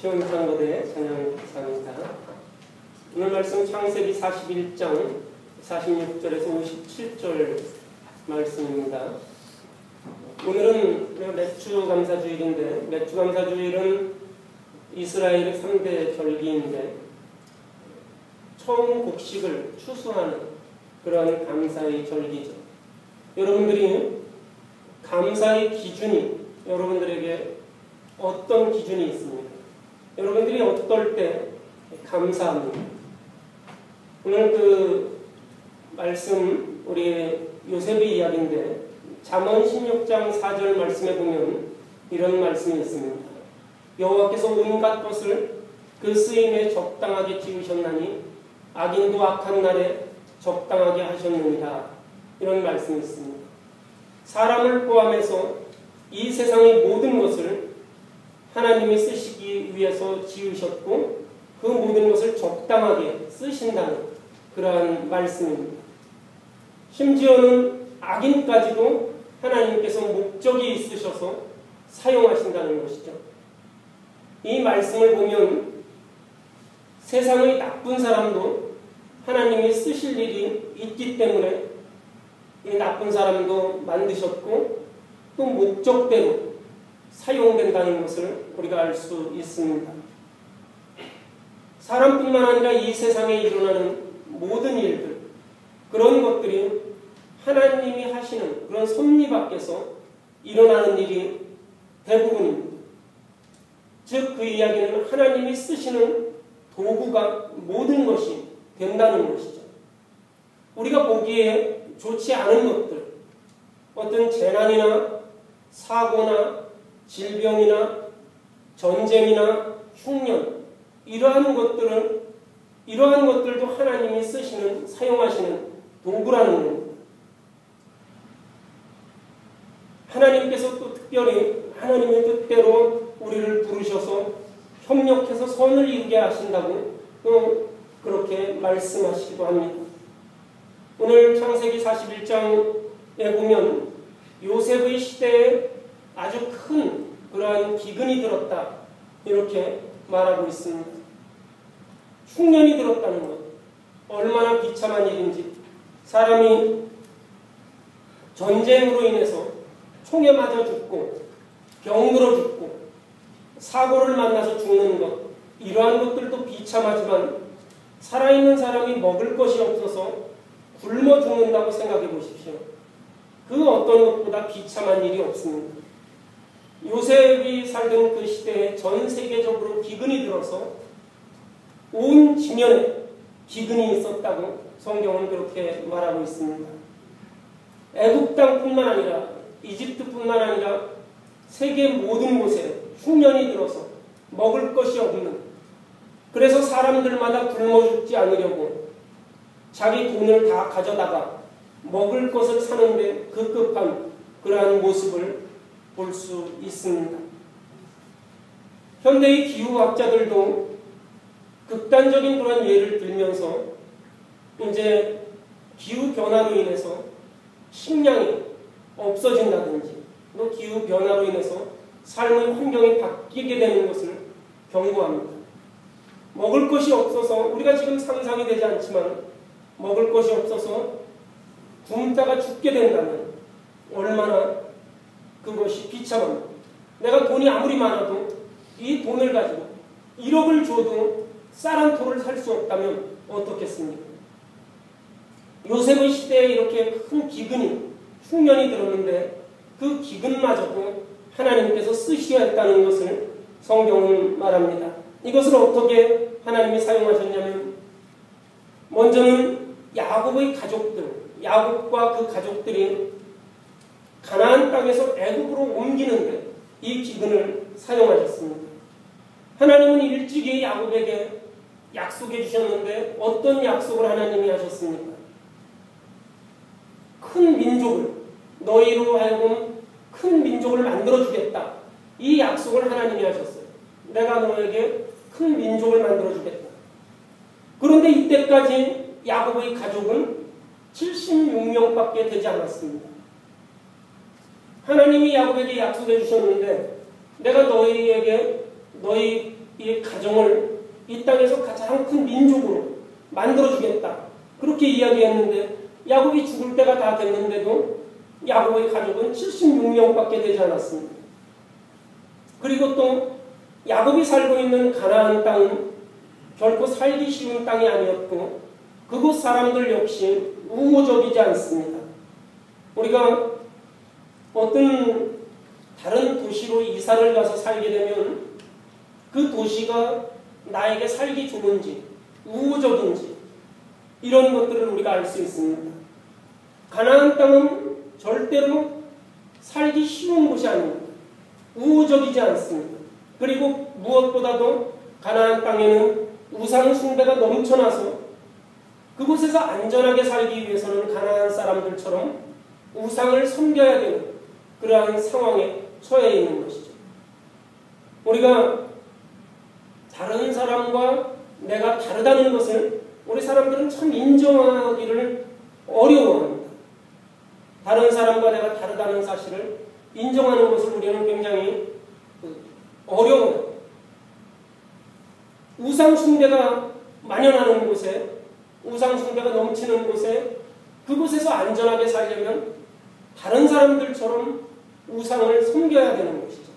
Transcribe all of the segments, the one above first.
시온상고대 찬양사입니다. 오늘 말씀 창세기 41장 46절에서 57절 말씀입니다. 오늘은 맥주감사주일인데, 맥주감사주일은 이스라엘의 3대 절기인데 처음 곡식을 추수하는 그런 감사의 절기죠. 여러분들이 감사의 기준이 여러분들에게 어떤 기준이 있습니까? 여러분들이 어떨 때 감사합니까? 오늘 그 말씀 우리 요셉의 이야기인데 잠언 16장 4절 말씀에 보면 이런 말씀이 있습니다. 여호와께서 온갖 것을 그 쓰임에 적당하게 지으셨나니 악인도 악한 날에 적당하게 하셨느니라. 이런 말씀이 있습니다. 사람을 포함해서 이 세상의 모든 것을 하나님이 쓰시기 위해서 지으셨고 그 모든 것을 적당하게 쓰신다는 그러한 말씀입니다. 심지어는 악인까지도 하나님께서 목적이 있으셔서 사용하신다는 것이죠. 이 말씀을 보면 세상의 나쁜 사람도 하나님이 쓰실 일이 있기 때문에 이 나쁜 사람도 만드셨고 또 목적대로 사용된다는 것을 우리가 알 수 있습니다. 사람뿐만 아니라 이 세상에 일어나는 모든 일들, 그런 것들이 하나님이 하시는 그런 섭리 밖에서 일어나는 일이 대부분입니다. 즉 그 이야기는 하나님이 쓰시는 도구가 모든 것이 된다는 것이죠. 우리가 보기에 좋지 않은 것들, 어떤 재난이나 사고나 질병이나 전쟁이나 흉년, 이러한 것들도 하나님이 쓰시는, 사용하시는 도구라는 겁니다. 하나님께서 또 특별히 하나님의 뜻대로 우리를 부르셔서 협력해서 선을 이루게 하신다고 또 그렇게 말씀하시기도 합니다. 오늘 창세기 41장에 보면 요셉의 시대에 아주 큰 그러한 기근이 들었다, 이렇게 말하고 있습니다. 흉년이 들었다는 것, 얼마나 비참한 일인지. 사람이 전쟁으로 인해서 총에 맞아 죽고 병들어 죽고 사고를 만나서 죽는 것, 이러한 것들도 비참하지만 살아있는 사람이 먹을 것이 없어서 굶어 죽는다고 생각해 보십시오. 그 어떤 것보다 비참한 일이 없습니다. 요셉이 살던 그 시대에 전 세계적으로 기근이 들어서 온 지면에 기근이 있었다고 성경은 그렇게 말하고 있습니다. 애굽 땅뿐만 아니라 이집트뿐만 아니라 세계 모든 곳에 흉년이 들어서 먹을 것이 없는, 그래서 사람들마다 굶어 죽지 않으려고 자기 돈을 다 가져다가 먹을 것을 사는데 급급한 그러한 모습을 볼 수 있습니다. 현대의 기후학자들도 극단적인 그런 예를 들면서 이제 기후변화로 인해서 식량이 없어진다든지 또 기후변화로 인해서 삶의 환경이 바뀌게 되는 것을 경고합니다. 먹을 것이 없어서, 우리가 지금 상상이 되지 않지만 먹을 것이 없어서 굶다가 죽게 된다면 얼마나 그것이 비참합니다. 내가 돈이 아무리 많아도 이 돈을 가지고 1억을 줘도 쌀 한 토를 살 수 없다면 어떻겠습니까? 요셉의 시대에 이렇게 큰 기근이, 흉년이 들었는데 그 기근마저도 하나님께서 쓰셔야 했다는 것을 성경은 말합니다. 이것을 어떻게 하나님이 사용하셨냐면, 먼저는 야곱의 가족들, 야곱과 그 가족들이 가나안 땅에서 애굽으로 옮기는데 이 기근을 사용하셨습니다. 하나님은 일찍이 야곱에게 약속해 주셨는데 어떤 약속을 하나님이 하셨습니까? 큰 민족을, 너희로 하여금 큰 민족을 만들어 주겠다, 이 약속을 하나님이 하셨어요. 내가 너에게 큰 민족을 만들어 주겠다. 그런데 이때까지 야곱의 가족은 76명밖에 되지 않았습니다. 하나님이 야곱에게 약속해 주셨는데 내가 너희에게 너희 이 가정을 이 땅에서 가장 큰 민족으로 만들어주겠다. 그렇게 이야기했는데 야곱이 죽을 때가 다 됐는데도 야곱의 가족은 76명밖에 되지 않았습니다. 그리고 또 야곱이 살고 있는 가나안 땅은 결코 살기 쉬운 땅이 아니었고 그곳 사람들 역시 우호적이지 않습니다. 우리가 어떤 다른 도시로 이사를 가서 살게 되면 그 도시가 나에게 살기 좋은지 우호적인지 이런 것들을 우리가 알 수 있습니다. 가나안 땅은 절대로 살기 쉬운 곳이 아닙니다. 우호적이지 않습니다. 그리고 무엇보다도 가나안 땅에는 우상 숭배가 넘쳐나서 그곳에서 안전하게 살기 위해서는 가나안 사람들처럼 우상을 섬겨야 되는 그러한 상황에 처해 있는 것이죠. 우리가 다른 사람과 내가 다르다는 것을 우리 사람들은 참 인정하기를 어려워합니다. 다른 사람과 내가 다르다는 사실을 인정하는 것을 우리는 굉장히 어려워요. 우상 숭배가 만연하는 곳에, 우상 숭배가 넘치는 곳에, 그곳에서 안전하게 살려면 다른 사람들처럼 우상을 섬겨야 되는 것이죠.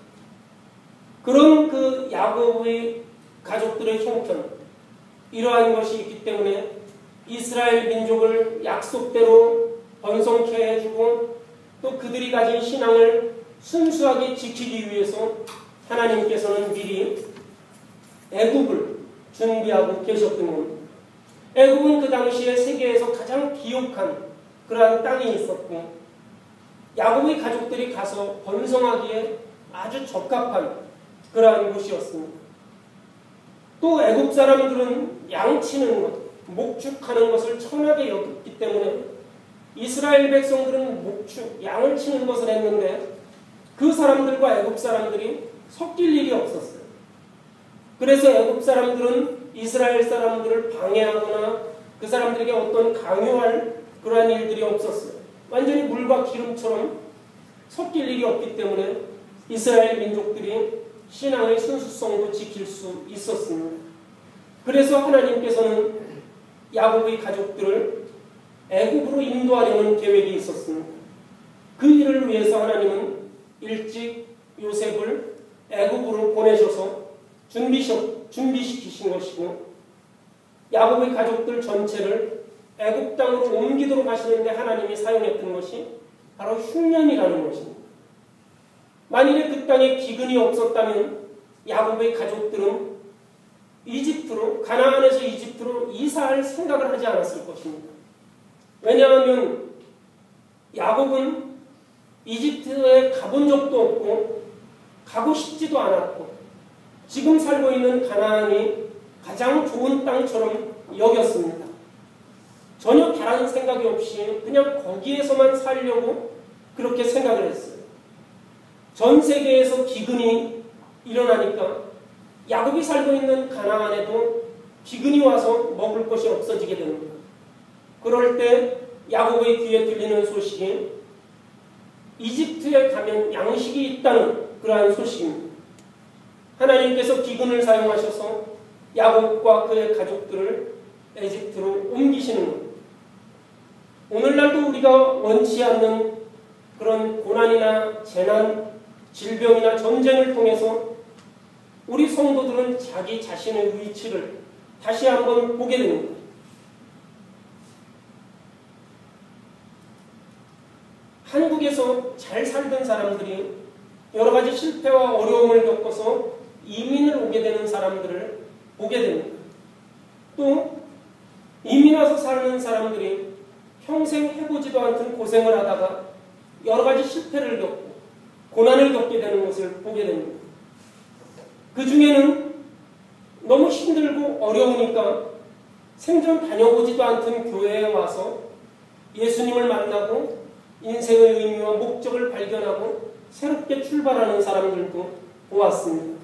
그런 그 야곱의 가족들의 형편, 이러한 것이 있기 때문에 이스라엘 민족을 약속대로 번성케 해주고 또 그들이 가진 신앙을 순수하게 지키기 위해서 하나님께서는 미리 애굽을 준비하고 계셨던 겁니다. 애굽은 그 당시에 세계에서 가장 기옥한 그러한 땅이 있었고 야곱의 가족들이 가서 번성하기에 아주 적합한 그러한 곳이었습니다. 또 애굽 사람들은 양치는 것, 목축하는 것을 천하게 여겼기 때문에 이스라엘 백성들은 목축, 양을 치는 것을 했는데 그 사람들과 애굽 사람들이 섞일 일이 없었어요. 그래서 애굽 사람들은 이스라엘 사람들을 방해하거나 그 사람들에게 어떤 강요할 그러한 일들이 없었어요. 완전히 물과 기름처럼 섞일 일이 없기 때문에 이스라엘 민족들이 신앙의 순수성도 지킬 수 있었습니다. 그래서 하나님께서는 야곱의 가족들을 애굽으로 인도하려는 계획이 있었습니다. 그 일을 위해서 하나님은 일찍 요셉을 애굽으로 보내셔서 준비시키신 것이고 야곱의 가족들 전체를 애굽 땅으로 옮기도록 하시는데 하나님이 사용했던 것이 바로 흉년이라는 것입니다. 만일에 그 땅에 기근이 없었다면 야곱의 가족들은 이집트로, 가나안에서 이집트로 이사할 생각을 하지 않았을 것입니다. 왜냐하면 야곱은 이집트에 가본 적도 없고 가고 싶지도 않았고 지금 살고 있는 가나안이 가장 좋은 땅처럼 여겼습니다. 전혀 다른 생각이 없이 그냥 거기에서만 살려고 그렇게 생각을 했어요. 전 세계에서 기근이 일어나니까 야곱이 살고 있는 가나안에도 기근이 와서 먹을 것이 없어지게 됩니다. 그럴 때 야곱의 귀에 들리는 소식이 이집트에 가면 양식이 있다는 그러한 소식입니다. 하나님께서 기근을 사용하셔서 야곱과 그의 가족들을 이집트로 옮기시는 겁니다. 오늘날도 우리가 원치 않는 그런 고난이나 재난, 질병이나 전쟁을 통해서 우리 성도들은 자기 자신의 위치를 다시 한번 보게 됩니다. 한국에서 잘 살던 사람들이 여러 가지 실패와 어려움을 겪어서 이민을 오게 되는 사람들을 보게 됩니다. 또 이민 와서 사는 사람들이 평생 해보지도 않던 고생을 하다가 여러 가지 실패를 겪고 고난을 겪게 되는 것을 보게 됩니다. 그 중에는 너무 힘들고 어려우니까 생전 다녀보지도 않던 교회에 와서 예수님을 만나고 인생의 의미와 목적을 발견하고 새롭게 출발하는 사람들도 보았습니다.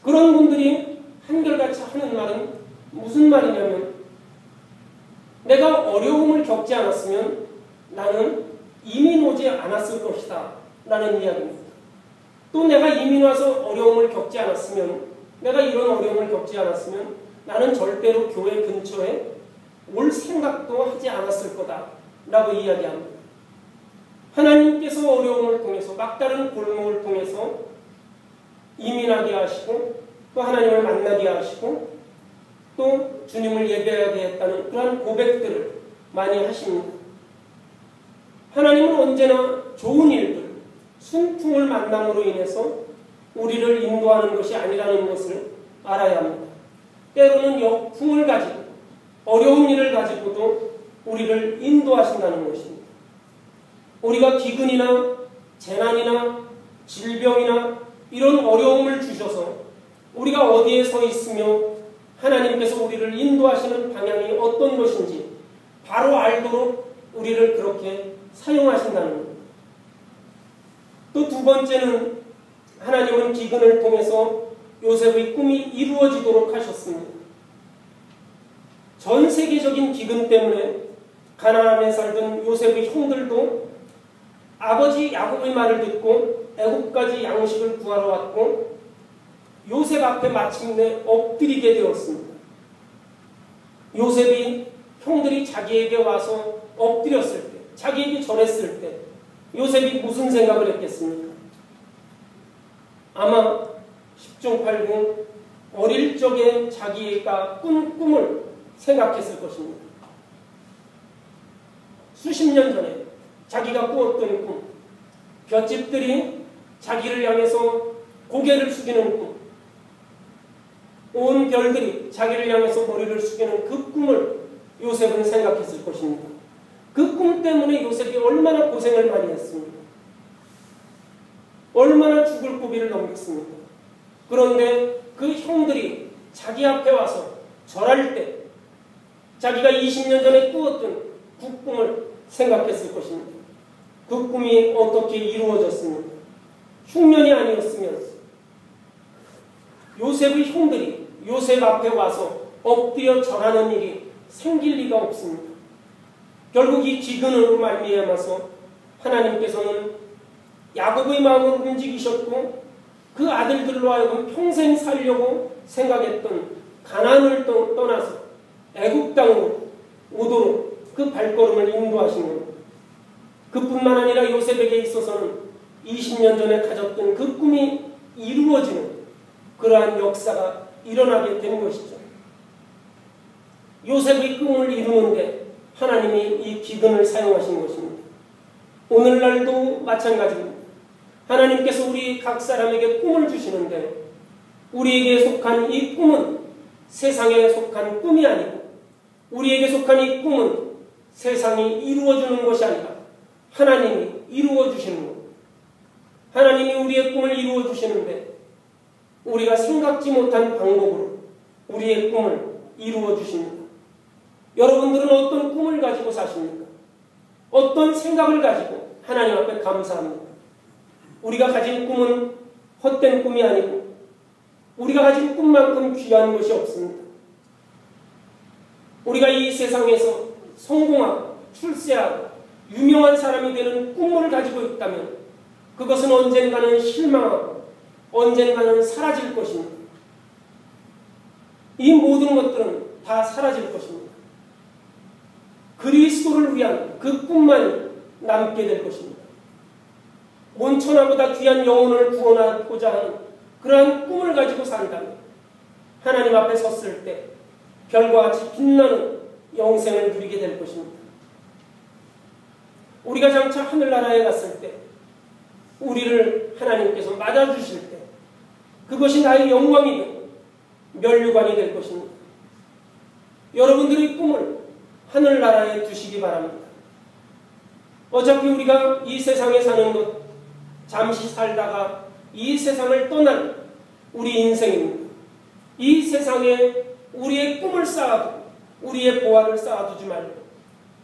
그런 분들이 한결같이 하는 말은 무슨 말이냐면 내가 어려움을 겪지 않았으면 나는 이민 오지 않았을 것이다 라는 이야기입니다. 또 내가 이민 와서 어려움을 겪지 않았으면 내가 이런 어려움을 겪지 않았으면 나는 절대로 교회 근처에 올 생각도 하지 않았을 거다 라고 이야기합니다. 하나님께서 어려움을 통해서 막다른 골목을 통해서 이민하게 하시고 또 하나님을 만나게 하시고 또 주님을 예배하게 했다는 그러한 고백들을 많이 하십니다. 하나님은 언제나 좋은 일들, 순풍을 만남으로 인해서 우리를 인도하는 것이 아니라는 것을 알아야 합니다. 때로는 역풍을 가지고 어려운 일을 가지고도 우리를 인도하신다는 것입니다. 우리가 기근이나 재난이나 질병이나 이런 어려움을 주셔서 우리가 어디에 서 있으며 하나님께서 우리를 인도하시는 방향이 어떤 것인지 바로 알도록 우리를 그렇게 사용하신다는 겁니다. 또 두 번째는 하나님은 기근을 통해서 요셉의 꿈이 이루어지도록 하셨습니다. 전 세계적인 기근 때문에 가나안에 살던 요셉의 형들도 아버지 야곱의 말을 듣고 애굽까지 양식을 구하러 왔고 요셉 앞에 마침내 엎드리게 되었습니다. 요셉이 형들이 자기에게 와서 엎드렸을 때, 자기에게 절했을 때 요셉이 무슨 생각을 했겠습니까? 아마 10중 8구 어릴 적에 자기가 꾼 꿈을 생각했을 것입니다. 수십 년 전에 자기가 꾸었던 꿈, 볏짚들이 자기를 향해서 고개를 숙이는 꿈, 온 별들이 자기를 향해서 머리를 숙이는 그 꿈을 요셉은 생각했을 것입니다. 그 꿈 때문에 요셉이 얼마나 고생을 많이 했습니까? 얼마나 죽을 고비를 넘겼습니까? 그런데 그 형들이 자기 앞에 와서 절할 때 자기가 20년 전에 꾸었던 그 꿈을 생각했을 것입니다. 그 꿈이 어떻게 이루어졌습니까? 흉년이 아니었으면 요셉의 형들이 요셉 앞에 와서 엎드려 절하는 일이 생길 리가 없습니다. 결국 이 기근으로 말미암아서 하나님께서는 야곱의 마음을 움직이셨고 그 아들들로 하여금 평생 살려고 생각했던 가나안을 떠나서 애굽 땅으로 오도록 그 발걸음을 인도하신 겁니다. 그뿐만 아니라 요셉에게 있어서는 20년 전에 가졌던 그 꿈이 이루어지는 그러한 역사가 일어나게 된 것이죠. 요셉의 꿈을 이루는데 하나님이 이 기근을 사용하신 것입니다. 오늘날도 마찬가지입니다. 하나님께서 우리 각 사람에게 꿈을 주시는데 우리에게 속한 이 꿈은 세상에 속한 꿈이 아니고 우리에게 속한 이 꿈은 세상이 이루어주는 것이 아니라 하나님이 이루어주시는 겁니다. 하나님이 우리의 꿈을 이루어주시는데 우리가 생각지 못한 방법으로 우리의 꿈을 이루어주십니다. 여러분들은 어떤 꿈을 가지고 사십니까? 어떤 생각을 가지고 하나님 앞에 감사합니까? 우리가 가진 꿈은 헛된 꿈이 아니고 우리가 가진 꿈만큼 귀한 것이 없습니다. 우리가 이 세상에서 성공하고 출세하고 유명한 사람이 되는 꿈을 가지고 있다면 그것은 언젠가는 실망하고 언젠가는 사라질 것입니다. 이 모든 것들은 다 사라질 것입니다. 그리스도를 위한 그 꿈만이 남게 될 것입니다. 온천하보다 귀한 영혼을 구원하고자 하는 그러한 꿈을 가지고 산다면 하나님 앞에 섰을 때 별과 같이 빛나는 영생을 누리게 될 것입니다. 우리가 장차 하늘나라에 갔을 때 우리를 하나님께서 맞아주실 때 그것이 나의 영광이 되고 면류관이 될 것입니다. 여러분들의 꿈을 하늘나라에 두시기 바랍니다. 어차피 우리가 이 세상에 사는 것 잠시 살다가 이 세상을 떠난 우리 인생입니다. 이 세상에 우리의 꿈을 쌓아두고 우리의 보화를 쌓아두지 말고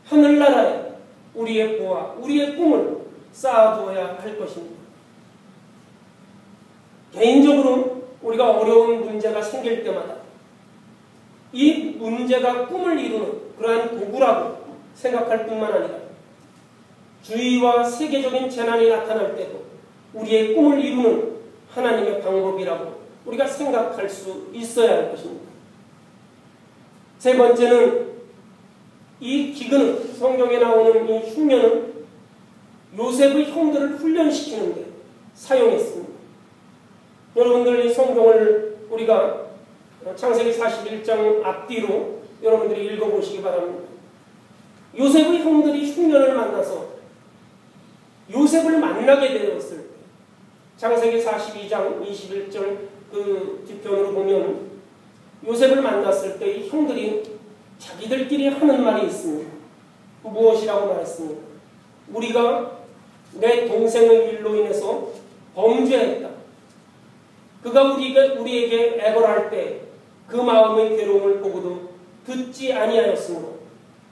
하늘나라에 우리의 보화, 우리의 꿈을 쌓아두어야 할 것입니다. 개인적으로 우리가 어려운 문제가 생길 때마다 이 문제가 꿈을 이루는 그러한 도구라고 생각할 뿐만 아니라 주위와 세계적인 재난이 나타날 때도 우리의 꿈을 이루는 하나님의 방법이라고 우리가 생각할 수 있어야 할 것입니다. 세 번째는 이 기근은, 성경에 나오는 이 흉년은 요셉의 형들을 훈련시키는 데 사용했습니다. 여러분들 이 성경을 우리가 창세기 41장 앞뒤로 여러분들이 읽어보시기 바랍니다. 요셉의 형들이 흉년을 만나서 요셉을 만나게 되었을 때, 창세기 42장 21절 그 뒤편으로 보면 요셉을 만났을 때 이 형들이 자기들끼리 하는 말이 있습니다. 무엇이라고 말했습니까? 우리가 내 동생의 일로 인해서 범죄했다. 그가 우리에게 애걸할 때 그 마음의 괴로움을 보고도 듣지 아니하였으므로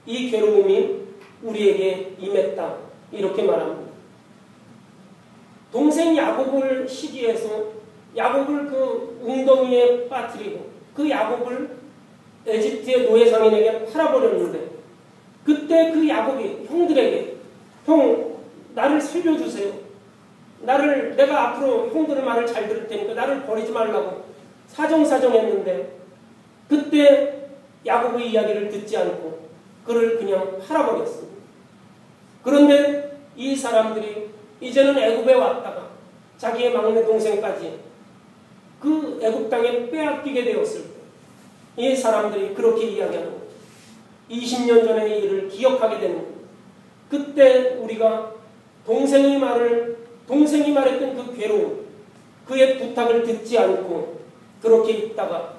이 괴로움이 우리에게 임했다. 이렇게 말합니다. 동생 야곱을 시기해서 야곱을 그 웅덩이에 빠뜨리고 그 야곱을 에집트의 노예상인에게 팔아버렸는데, 그때 그 야곱이 형들에게 형 나를 살려주세요. 내가 앞으로 형들의 말을 잘 들을 테니까 나를 버리지 말라고 사정사정했는데, 그때 야곱의 이야기를 듣지 않고 그를 그냥 팔아버렸습니다. 그런데 이 사람들이 이제는 애굽에 왔다가 자기의 막내 동생까지 그 애굽 땅에 빼앗기게 되었을 때 이 사람들이 그렇게 이야기하는 거죠. 20년 전의 일을 기억하게 되는 거죠. 그때 우리가 동생이 말했던 그 괴로움, 그의 부탁을 듣지 않고 그렇게 있다가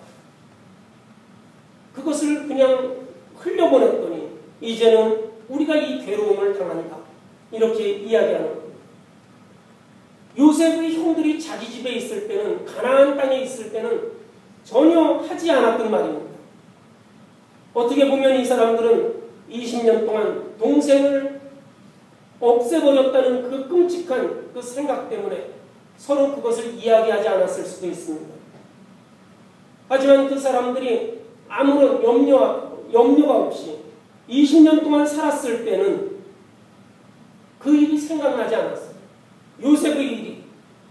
그것을 그냥 흘려보냈더니 이제는 우리가 이 괴로움을 당한다. 이렇게 이야기하는 겁니다. 요셉의 형들이 자기 집에 있을 때는, 가나안 땅에 있을 때는 전혀 하지 않았던 말입니다. 어떻게 보면 이 사람들은 20년 동안 동생을 없애버렸다는 그 끔찍한 그 생각 때문에 서로 그것을 이야기하지 않았을 수도 있습니다. 하지만 그 사람들이 아무런 염려가 없이 20년 동안 살았을 때는 그 일이 생각나지 않았어요. 요셉의 일이,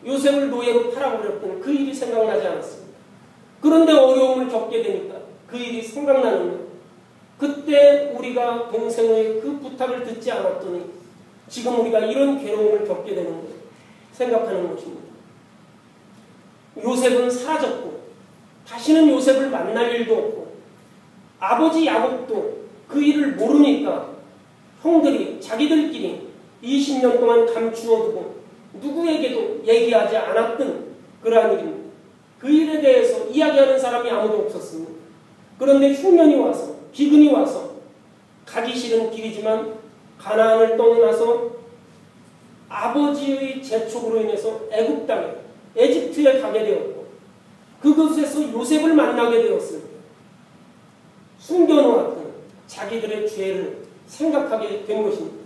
요셉을 노예로 팔아버렸던 그 일이 생각나지 않았습니다. 그런데 어려움을 겪게 되니까 그 일이 생각나는 거예요. 그때 우리가 동생의 그 부탁을 듣지 않았더니 지금 우리가 이런 괴로움을 겪게 되는 거예요. 생각하는 것입니다. 요셉은 사라졌고 다시는 요셉을 만날 일도 없고, 아버지 야곱도 그 일을 모르니까 형들이 자기들끼리 20년 동안 감추어두고 누구에게도 얘기하지 않았던 그러한 일입니다. 그 일에 대해서 이야기하는 사람이 아무도 없었습니다. 그런데 흉년이 와서, 기근이 와서 가기 싫은 길이지만 가나안을 떠나서 아버지의 재촉으로 인해서 애굽 땅에, 에집트에 가게 되었고, 그곳에서 요셉을 만나게 되었을 때 숨겨놓았던 자기들의 죄를 생각하게 된 것입니다.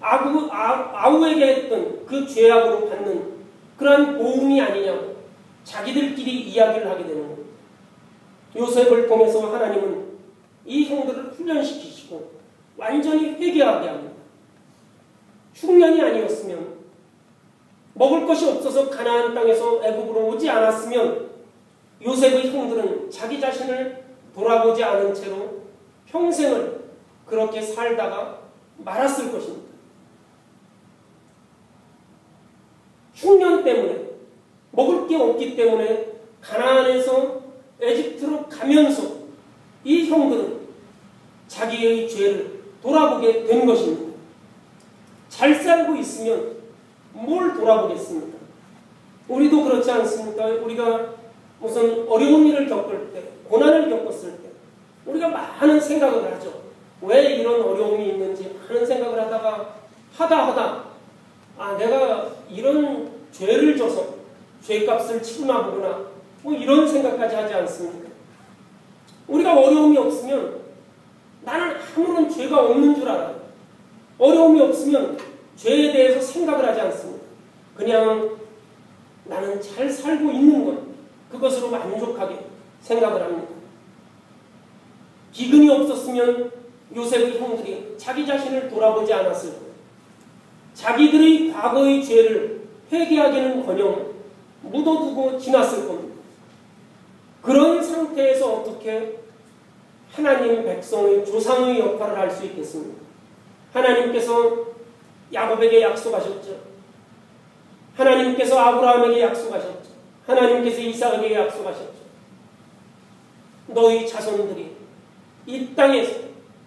아우에게 했던 그 죄악으로 받는 그러한 보응이 아니냐고 자기들끼리 이야기를 하게 되는 겁니다. 요셉을 통해서 하나님은 이 형들을 훈련시키시고 완전히 회개하게 합니다. 흉년이 아니었으면, 먹을 것이 없어서 가나안 땅에서 애굽으로 오지 않았으면 요셉의 형들은 자기 자신을 돌아보지 않은 채로 평생을 그렇게 살다가 말았을 것입니다. 흉년 때문에, 먹을 게 없기 때문에 가나안에서 에집트로 가면서 이 형들은 자기의 죄를 돌아보게 된 것입니다. 잘 살고 있으면 뭘 돌아보겠습니까? 우리도 그렇지 않습니까? 우리가 무슨 어려운 일을 겪을 때, 고난을 겪었을 때 우리가 많은 생각을 하죠. 왜 이런 어려움이 있는지 많은 생각을 하다 내가 이런 죄를 져서 죄값을 치르나 보구나, 뭐 이런 생각까지 하지 않습니까? 우리가 어려움이 없으면 나는 아무런 죄가 없는 줄 알아요. 어려움이 없으면 죄에 대해서 생각을 하지 않습니다. 그냥 나는 잘 살고 있는 것, 그것으로 만족하게 생각을 합니다. 기근이 없었으면 요셉의 형들이 자기 자신을 돌아보지 않았을 거예요. 자기들의 과거의 죄를 회개하기는커녕 묻어두고 지났을 겁니다. 그런 상태에서 어떻게 하나님 백성의 조상의 역할을 할 수 있겠습니까? 하나님께서 야곱에게 약속하셨죠. 하나님께서 아브라함에게 약속하셨죠. 하나님께서 이삭에게 약속하셨죠. 너희 자손들이 이 땅에서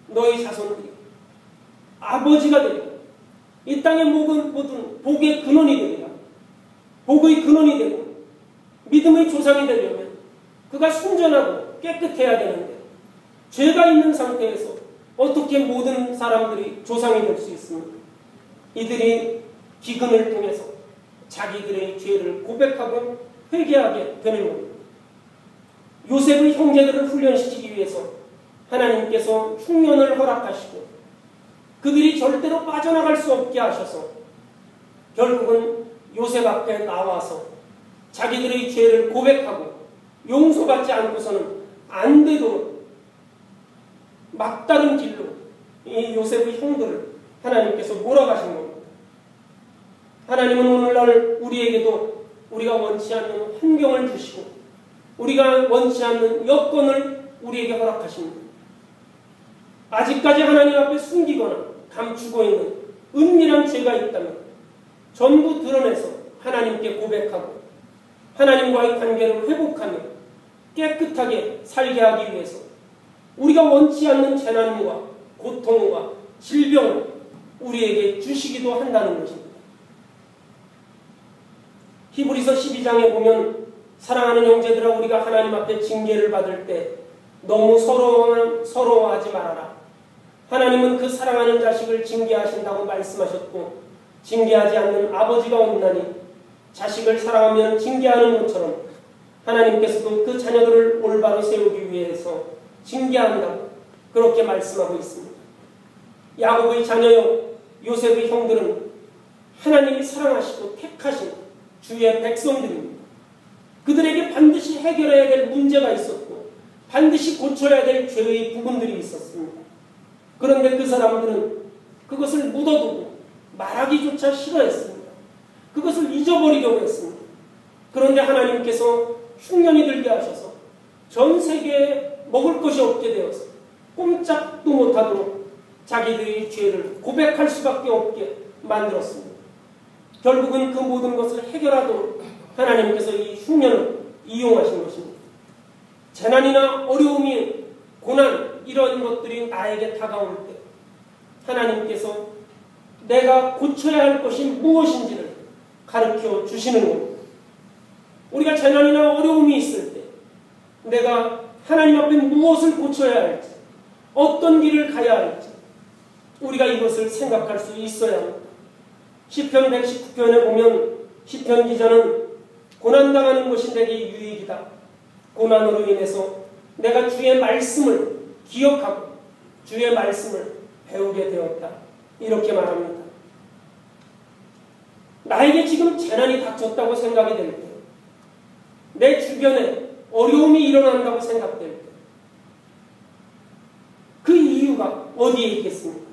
너희 자손들이 아버지가 되리라. 이 땅의 모든 복의 근원이 되리라. 복의 근원이 되고 믿음의 조상이 되려면 그가 순전하고 깨끗해야 되는데 죄가 있는 상태에서 어떻게 모든 사람들이 조상이 될 수 있습니까? 이들이 기근을 통해서 자기들의 죄를 고백하고 회개하게 되는 겁니다. 요셉의 형제들을 훈련시키기 위해서 하나님께서 흉년을 허락하시고 그들이 절대로 빠져나갈 수 없게 하셔서 결국은 요셉 앞에 나와서 자기들의 죄를 고백하고 용서받지 않고서는 안 되도록 막다른 길로 이 요셉의 형들을 하나님께서 몰아가신 겁니다. 하나님은 오늘날 우리에게도 우리가 원치 않는 환경을 주시고 우리가 원치 않는 여건을 우리에게 허락하십니다. 아직까지 하나님 앞에 숨기거나 감추고 있는 은밀한 죄가 있다면 전부 드러내서 하나님께 고백하고 하나님과의 관계를 회복하며 깨끗하게 살게 하기 위해서 우리가 원치 않는 재난과 고통과 질병을 우리에게 주시기도 한다는 것입니다. 히브리서 12장에 보면 사랑하는 형제들아 우리가 하나님 앞에 징계를 받을 때 너무 서러워하지 말아라. 하나님은 그 사랑하는 자식을 징계하신다고 말씀하셨고 징계하지 않는 아버지가 없나니 자식을 사랑하면 징계하는 것처럼 하나님께서도 그 자녀들을 올바로 세우기 위해서 징계한다고 그렇게 말씀하고 있습니다. 야곱의 자녀요 요셉의 형들은 하나님이 사랑하시고 택하신 주의 백성들입니다. 그들에게 반드시 해결해야 될 문제가 있었고 반드시 고쳐야 될 죄의 부분들이 있었습니다. 그런데 그 사람들은 그것을 묻어두고 말하기조차 싫어했습니다. 그것을 잊어버리려고 했습니다. 그런데 하나님께서 흉년이 들게 하셔서 전 세계에 먹을 것이 없게 되어서 꼼짝도 못하도록 자기들의 죄를 고백할 수밖에 없게 만들었습니다. 결국은 그 모든 것을 해결하도록 하나님께서 이 흉년을 이용하신 것입니다. 재난이나 어려움이 고난 이런 것들이 나에게 다가올 때 하나님께서 내가 고쳐야 할 것이 무엇인지를 가르쳐 주시는 겁니다. 우리가 재난이나 어려움이 있을 때 내가 하나님 앞에 무엇을 고쳐야 할지 어떤 길을 가야 할지 우리가 이것을 생각할 수 있어야 합니다. 시편 119편에 보면 시편 기자는 고난당하는 것이 내게 유익이다. 고난으로 인해서 내가 주의 말씀을 기억하고 주의 말씀을 배우게 되었다. 이렇게 말합니다. 나에게 지금 재난이 닥쳤다고 생각이 될 때, 내 주변에 어려움이 일어난다고 생각될 때, 그 이유가 어디에 있겠습니까?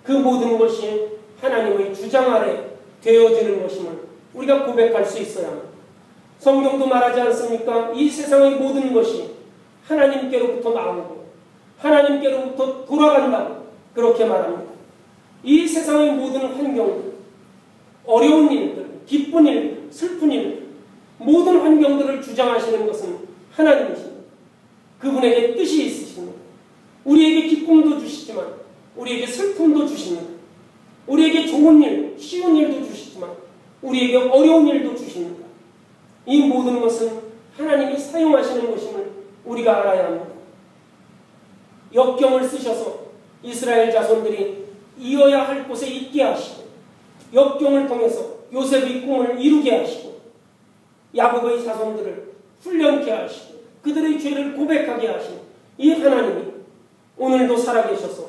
그 모든 것이 하나님의 주장 아래 되어지는 것임을 우리가 고백할 수 있어야 합니다. 성경도 말하지 않습니까? 이 세상의 모든 것이 하나님께로부터 나오고 하나님께로부터 돌아간다고 그렇게 말합니다. 이 세상의 모든 환경들, 어려운 일들, 기쁜 일들, 슬픈 일들, 모든 환경들을 주장하시는 것은 하나님이십니다. 그분에게 뜻이 있으십니다. 우리에게 기쁨도 주시지만 우리에게 슬픔도 주십니다. 우리에게 좋은 일, 쉬운 일도 주시지만 우리에게 어려운 일도 주십니다. 이 모든 것은 하나님이 사용하시는 것임을 우리가 알아야 합니다. 역경을 쓰셔서 이스라엘 자손들이 이어야 할 곳에 있게 하시고 역경을 통해서 요셉의 꿈을 이루게 하시고 야곱의 자손들을 훈련케 하시고 그들의 죄를 고백하게 하신 이 하나님이 오늘도 살아계셔서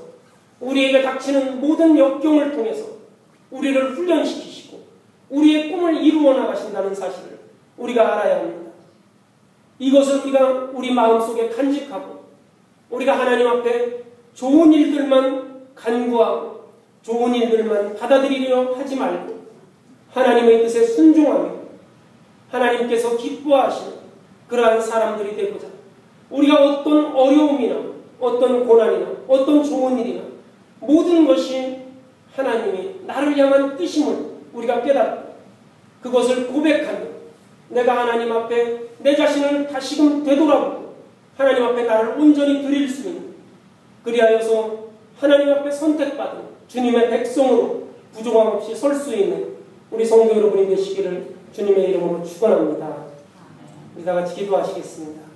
우리에게 닥치는 모든 역경을 통해서 우리를 훈련시키시고 우리의 꿈을 이루어 나가신다는 사실을 우리가 알아야 합니다. 이것을 우리가 우리 마음속에 간직하고 우리가 하나님 앞에 좋은 일들만 간구하고 좋은 일들만 받아들이려 하지 말고 하나님의 뜻에 순종하며 하나님께서 기뻐하시는 그러한 사람들이 되고자 우리가 어떤 어려움이나 어떤 고난이나 어떤 좋은 일이나 모든 것이 하나님이 나를 향한 뜻임을 우리가 깨닫고 그것을 고백하며 내가 하나님 앞에 내 자신을 다시금 되돌아보고 하나님 앞에 나를 온전히 드릴 수 있는 그리하여서 하나님 앞에 선택받은 주님의 백성으로 부족함 없이 설 수 있는 우리 성도 여러분이 되시기를 주님의 이름으로 축원합니다. 우리 다 같이 기도하시겠습니다.